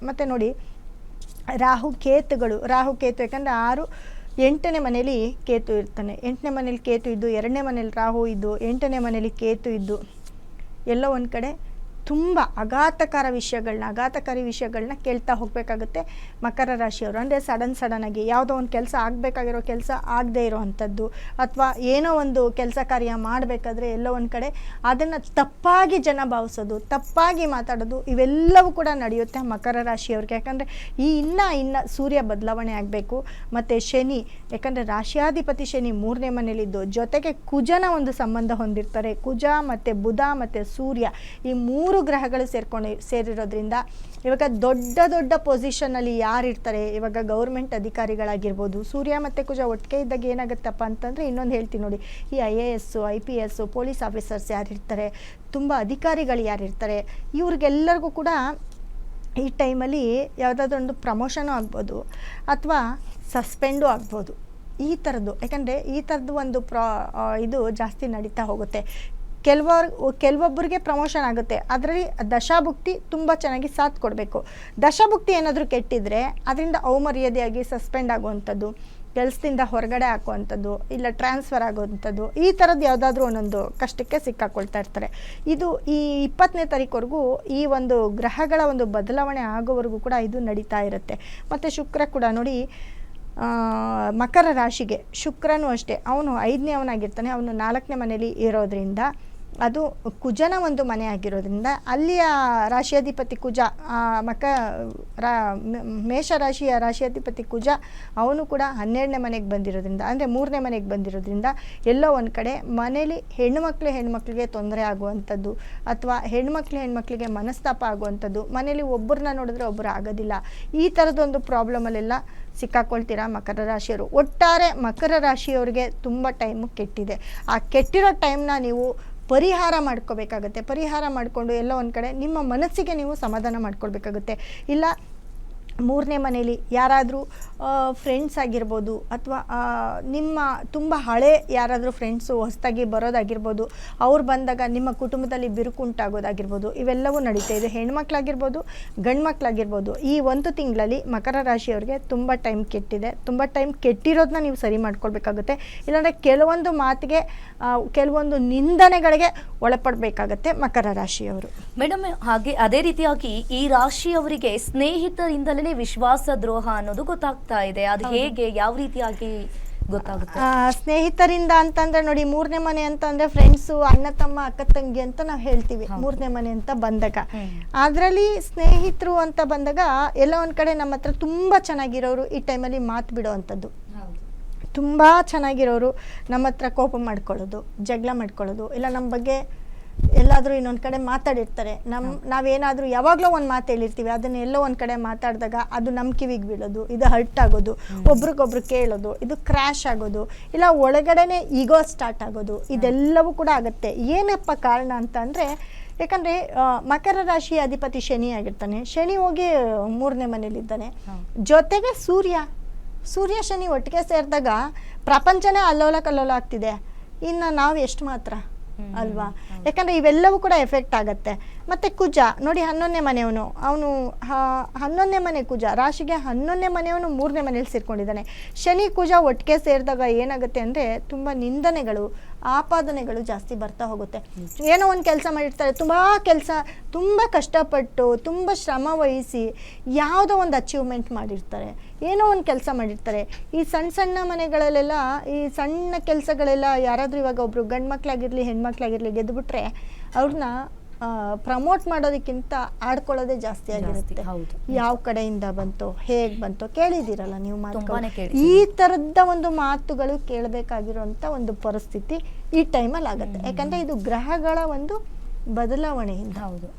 ಮತ್ತು ನೋಡಿ ರಾಹು ಕೇತು ಯಾಕಂದರೆ 6 8ನೇ ಮನೇಲಿ ಕೇತು ಇರ್ತಾನೆ. 8ನೇ ಮನೇಲಿ ಕೇತು ಇದ್ದು 2ನೇ ಮನೇಲಿ ರಾಹು ಇದ್ದು 8ನೇ ಮನೇಲಿ ಕೇತು ಇದ್ದು ಎಲ್ಲೋ ಒಂದು ಕಡೆ ತುಂಬ ಆಘಾತಕಾರಿ ವಿಷಯಗಳನ್ನ ಕೇಳ್ತಾ ಹೋಗಬೇಕಾಗುತ್ತೆ ಮಕರ ರಾಶಿಯವರು. ಅಂದರೆ ಸಡನ್ನಾಗಿ ಯಾವುದೋ ಒಂದು ಕೆಲಸ ಆಗಬೇಕಾಗಿರೋ ಕೆಲಸ ಆಗದೇ ಇರೋ ಅಂಥದ್ದು, ಅಥವಾ ಏನೋ ಒಂದು ಕೆಲಸ ಕಾರ್ಯ ಮಾಡಬೇಕಾದ್ರೆ ಎಲ್ಲೋ ಒಂದು ಕಡೆ ಅದನ್ನು ತಪ್ಪಾಗಿ ಜನ ಭಾವಿಸೋದು, ತಪ್ಪಾಗಿ ಮಾತಾಡೋದು, ಇವೆಲ್ಲವೂ ಕೂಡ ನಡೆಯುತ್ತೆ ಮಕರ ರಾಶಿಯವ್ರಿಗೆ. ಯಾಕಂದರೆ ಇನ್ನು ಸೂರ್ಯ ಬದಲಾವಣೆ ಆಗಬೇಕು. ಮತ್ತು ಶನಿ, ಯಾಕಂದರೆ ರಾಶಿಯಾಧಿಪತಿ ಶನಿ 3ನೇ ಮನೇಲಿದ್ದು ಜೊತೆಗೆ ಕುಜನ ಒಂದು ಸಂಬಂಧ ಹೊಂದಿರ್ತಾರೆ. ಕುಜ ಮತ್ತು ಬುಧ ಮತ್ತು ಸೂರ್ಯ ಈ 3 ಗ್ರಹಗಳು ಸೇರಿರೋದ್ರಿಂದ ಇವಾಗ ದೊಡ್ಡ ಪೊಸಿಷನಲ್ಲಿ ಯಾರಿರ್ತಾರೆ, ಇವಾಗ ಗೌರ್ಮೆಂಟ್ ಅಧಿಕಾರಿಗಳಾಗಿರ್ಬೋದು. ಸೂರ್ಯ ಮತ್ತು ಕುಜ ಒಟ್ಟಿಗೆ ಇದ್ದಾಗ ಏನಾಗುತ್ತಪ್ಪ ಅಂತಂದರೆ, ಇನ್ನೊಂದು ಹೇಳ್ತೀನಿ ನೋಡಿ, ಈ IAS IPS ಪೊಲೀಸ್ ಆಫೀಸರ್ಸ್ ಯಾರಿರ್ತಾರೆ, ತುಂಬ ಅಧಿಕಾರಿಗಳು ಯಾರಿರ್ತಾರೆ, ಇವ್ರಿಗೆಲ್ಲರಿಗೂ ಕೂಡ ಈ ಟೈಮಲ್ಲಿ ಯಾವುದಾದ್ರೂ ಒಂದು ಪ್ರಮೋಷನು ಆಗ್ಬೋದು ಅಥವಾ ಸಸ್ಪೆಂಡು ಆಗ್ಬೋದು. ಈ ಥರದ್ದು, ಯಾಕಂದರೆ ಈ ಥರದ್ದು ಒಂದು ಇದು ಜಾಸ್ತಿ ನಡೀತಾ ಹೋಗುತ್ತೆ. ಕೆಲವೊಬ್ಬರಿಗೆ ಪ್ರಮೋಷನ್ ಆಗುತ್ತೆ, ಅದರಲ್ಲಿ ದಶಾಭುಕ್ತಿ ತುಂಬ ಚೆನ್ನಾಗಿ ಸಾಥ್ ಕೊಡಬೇಕು. ದಶಾಭುಕ್ತಿ ಏನಾದರೂ ಕೆಟ್ಟಿದ್ರೆ ಅದರಿಂದ ಅವಮರ್ಯಾದೆಯಾಗಿ ಸಸ್ಪೆಂಡ್ ಆಗುವಂಥದ್ದು, ಕೆಲಸದಿಂದ ಹೊರಗಡೆ ಹಾಕುವಂಥದ್ದು, ಇಲ್ಲ ಟ್ರಾನ್ಸ್ಫರ್ ಆಗುವಂಥದ್ದು, ಈ ಥರದ್ದು ಯಾವುದಾದ್ರೂ ಒಂದೊಂದು ಕಷ್ಟಕ್ಕೆ ಸಿಕ್ಕಾಕೊಳ್ತಾ ಇರ್ತಾರೆ. ಇದು ಈ 20ನೇ ತಾರೀಕುವರೆಗೂ ಈ ಒಂದು ಗ್ರಹಗಳ ಒಂದು ಬದಲಾವಣೆ ಆಗೋವರೆಗೂ ಕೂಡ ಇದು ನಡೀತಾ ಇರುತ್ತೆ. ಮತ್ತು ಶುಕ್ರ ಕೂಡ ನೋಡಿ, ಮಕರ ರಾಶಿಗೆ ಶುಕ್ರನೂ ಅಷ್ಟೇ, ಅವನು 5ನೇ ಅವನಾಗಿರ್ತಾನೆ. ಅವನು 4ನೇ ಮನೇಲಿ ಇರೋದ್ರಿಂದ, ಅದು ಕುಜನ ಒಂದು ಮನೆ ಆಗಿರೋದ್ರಿಂದ ಅಲ್ಲಿಯ ರಾಶಿಯಾಧಿಪತಿ ಕುಜ, ಮೇಷರಾಶಿಯ ರಾಶಿಯಾಧಿಪತಿ ಕುಜ ಅವನು ಕೂಡ 12ನೇ ಮನೆಗೆ ಬಂದಿರೋದ್ರಿಂದ, ಅಂದರೆ 3ನೇ ಮನೆಗೆ ಬಂದಿರೋದ್ರಿಂದ ಎಲ್ಲೋ ಒಂದು ಕಡೆ ಮನೇಲಿ ಹೆಣ್ಮಕ್ಳಿಗೆ ತೊಂದರೆ ಆಗುವಂಥದ್ದು, ಅಥವಾ ಹೆಣ್ಮಕ್ಳಿಗೆ ಮನಸ್ತಾಪ ಆಗುವಂಥದ್ದು, ಮನೇಲಿ ಒಬ್ಬರನ್ನ ನೋಡಿದ್ರೆ ಒಬ್ಬರು ಆಗೋದಿಲ್ಲ, ಈ ಥರದೊಂದು ಪ್ರಾಬ್ಲಮಲ್ಲೆಲ್ಲ ಸಿಕ್ಕಾಕೊಳ್ತೀರಾ ಮಕರ ರಾಶಿಯವರು. ಒಟ್ಟಾರೆ ಮಕರ ರಾಶಿಯವರಿಗೆ ತುಂಬ ಟೈಮು ಕೆಟ್ಟಿದೆ. ಆ ಕೆಟ್ಟಿರೋ ಟೈಮ್ನ ನೀವು ಪರಿಹಾರ ಮಾಡ್ಕೋಬೇಕಾಗತ್ತೆ. ಪರಿಹಾರ ಮಾಡಿಕೊಂಡು ಎಲ್ಲ ಒಂದು ಕಡೆ ನಿಮ್ಮ ಮನಸ್ಸಿಗೆ ನೀವು ಸಮಾಧಾನ ಮಾಡ್ಕೊಳ್ಬೇಕಾಗುತ್ತೆ. ಇಲ್ಲ 3ನೇ ಮನೇಲಿ ಯಾರಾದರೂ ಫ್ರೆಂಡ್ಸ್ ಆಗಿರ್ಬೋದು, ಅಥವಾ ನಿಮ್ಮ ತುಂಬ ಹಳೆ ಯಾರಾದರೂ ಫ್ರೆಂಡ್ಸು ಹೊಸದಾಗಿ ಬರೋದಾಗಿರ್ಬೋದು, ಅವ್ರು ಬಂದಾಗ ನಿಮ್ಮ ಕುಟುಂಬದಲ್ಲಿ ಬಿರುಕು ಉಂಟಾಗೋದಾಗಿರ್ಬೋದು, ಇವೆಲ್ಲವೂ ನಡೀತಾ ಇದೆ. ಹೆಣ್ಮಕ್ಳಾಗಿರ್ಬೋದು ಗಂಡು ಮಕ್ಕಳಾಗಿರ್ಬೋದು. ಈ 1 ತಿಂಗಳಲ್ಲಿ ಮಕರ ರಾಶಿಯವ್ರಿಗೆ ತುಂಬ ಟೈಮ್ ಕೆಟ್ಟಿದೆ. ತುಂಬ ಟೈಮ್ ಕೆಟ್ಟಿರೋದನ್ನ ನೀವು ಸರಿ ಮಾಡ್ಕೊಳ್ಬೇಕಾಗುತ್ತೆ. ಇಲ್ಲಾಂದರೆ ಕೆಲವೊಂದು ಮಾತಿಗೆ ಕೆಲವೊಂದು ನಿಂದನೆಗಳಿಗೆ ಒಳಪಡಬೇಕಾಗತ್ತೆ ಮಕರ ರಾಶಿಯವರು. ಮೇಡಮ್, ಹಾಗೆ ಅದೇ ರೀತಿಯಾಗಿ ಈ ರಾಶಿಯವರಿಗೆ ಸ್ನೇಹಿತರಿಂದಲೇ ವಿಶ್ವಾಸ ದ್ರೋಹ ಅನ್ನೋದು ಗೊತ್ತಾಗ್ತಾ ಇದೆ. ಅದು ಹೇಗೆ, ಯಾವ ರೀತಿಯಾಗಿ ಗೊತ್ತಾಗುತ್ತೆ? ಸ್ನೇಹಿತರಿಂದ ಅಂತಂದ್ರೆ ನೋಡಿ, 3ನೇ ಮನೆ ಅಂತಂದ್ರೆ ಫ್ರೆಂಡ್ಸು, ಅಣ್ಣ ತಮ್ಮ ಅಕ್ಕ ತಂಗಿ ಅಂತ ನಾವು ಹೇಳ್ತೀವಿ 3ನೇ ಮನೆ ಅಂತ ಬಂದಾಗ. ಅದರಲ್ಲಿ ಸ್ನೇಹಿತರು ಅಂತ ಬಂದಾಗ ಎಲ್ಲ ಒಂದ್ ಕಡೆ ನಮ್ಮ ಹತ್ರ ತುಂಬಾ ಚೆನ್ನಾಗಿರೋರು ಈ ಟೈಮಲ್ಲಿ ಮಾತು ಬಿಡೋವಂಥದ್ದು, ತುಂಬ ಚೆನ್ನಾಗಿರೋರು ನಮ್ಮ ಹತ್ರ ಕೋಪ ಮಾಡ್ಕೊಳ್ಳೋದು, ಜಗಳ ಮಾಡ್ಕೊಳ್ಳೋದು, ಇಲ್ಲ ನಮ್ಮ ಬಗ್ಗೆ ಎಲ್ಲಾದರೂ ಇನ್ನೊಂದು ಕಡೆ ಮಾತಾಡಿರ್ತಾರೆ. ನಾವೇನಾದರೂ ಯಾವಾಗಲೂ ಒಂದು ಮಾತು ಹೇಳಿರ್ತೀವಿ, ಅದನ್ನ ಎಲ್ಲೋ ಒಂದು ಕಡೆ ಮಾತಾಡಿದಾಗ ಅದು ನಮ್ಮ ಕಿವಿಗೆ ಬೀಳೋದು, ಇದು ಹರ್ಟ್ ಆಗೋದು, ಒಬ್ರಿಗೊಬ್ರು ಕೇಳೋದು, ಇದು ಕ್ರ್ಯಾಶ್ ಆಗೋದು, ಇಲ್ಲ ಒಳಗಡೆನೆ ಈಗೋ ಸ್ಟಾರ್ಟ್ ಆಗೋದು, ಇದೆಲ್ಲವೂ ಕೂಡ ಆಗುತ್ತೆ. ಏನಪ್ಪ ಕಾರಣ ಅಂತ ಅಂದರೆ, ಯಾಕಂದರೆ ಮಕರ ರಾಶಿಯ ಅಧಿಪತಿ ಶನಿ ಆಗಿರ್ತಾನೆ. ಶನಿ ಹೋಗಿ 3ನೇ ಮನೇಲಿದ್ದಾನೆ, ಜೊತೆಗೆ ಸೂರ್ಯ ಶನಿ ಒಟ್ಟಿಗೆ ಸೇರಿದಾಗ ಪ್ರಪಂಚನೇ ಅಲ್ಲೋಲ ಕಲ್ಲೋಲ ಆಗ್ತಿದೆ. ಇನ್ನು ನಾವು ಎಷ್ಟು ಮಾತ್ರ ಅಲ್ವಾ? ಯಾಕಂದರೆ ಇವೆಲ್ಲವೂ ಕೂಡ ಎಫೆಕ್ಟ್ ಆಗುತ್ತೆ. ಮತ್ತು ಕುಜ ನೋಡಿ, 11ನೇ ಮನೆಯವನು, ಅವನು 11ನೇ ಮನೆ ಕುಜ, ರಾಶಿಗೆ 11ನೇ ಮನೆಯವನು 3ನೇ ಮನೇಲಿ ಸೇರ್ಕೊಂಡಿದ್ದಾನೆ. ಶನಿ ಕುಜ ಒಟ್ಟಿಗೆ ಸೇರಿದಾಗ ಏನಾಗುತ್ತೆ ಅಂದರೆ, ತುಂಬ ನಿಂದನೆಗಳು, ಆಪಾದನೆಗಳು ಜಾಸ್ತಿ ಬರ್ತಾ ಹೋಗುತ್ತೆ. ಏನೋ ಒಂದು ಕೆಲಸ ಮಾಡಿರ್ತಾರೆ, ತುಂಬ ಕಷ್ಟಪಟ್ಟು ತುಂಬ ಶ್ರಮ ವಹಿಸಿ ಯಾವುದೋ ಒಂದು ಅಚೀವ್ಮೆಂಟ್ ಮಾಡಿರ್ತಾರೆ, ಏನೋ ಒಂದು ಕೆಲಸ ಮಾಡಿರ್ತಾರೆ. ಈ ಸಣ್ಣ ಮನೆಗಳಲ್ಲೆಲ್ಲ ಈ ಸಣ್ಣ ಕೆಲಸಗಳೆಲ್ಲ ಯಾರಾದರೂ ಇವಾಗ ಒಬ್ರು ಗಂಡು ಮಕ್ಕಳಾಗಿರಲಿ ಹೆಣ್ಮಕ್ಳಾಗಿರಲಿ ಗೆದ್ದುಬಿಟ್ರೆ ಅವ್ರನ್ನ ಪ್ರಮೋಟ್ ಮಾಡೋದಕ್ಕಿಂತ ಆಡ್ಕೊಳ್ಳೋದೇ ಜಾಸ್ತಿ ಆಗಿರುತ್ತೆ. ಯಾವ ಕಡೆಯಿಂದ ಬಂತೋ, ಹೇಗೆ ಬಂತೋ ಕೇಳಿದಿರಲ್ಲ ನೀವು ಮಾತುಗಳು. ಈ ಥರದ ಒಂದು ಮಾತುಗಳು ಕೇಳಬೇಕಾಗಿರುವಂಥ ಒಂದು ಪರಿಸ್ಥಿತಿ ಈ ಟೈಮಲ್ಲಿ ಆಗುತ್ತೆ. ಯಾಕಂದರೆ ಇದು ಗ್ರಹಗಳ ಒಂದು ಬದಲಾವಣೆಯಿಂದ. ಹೌದು.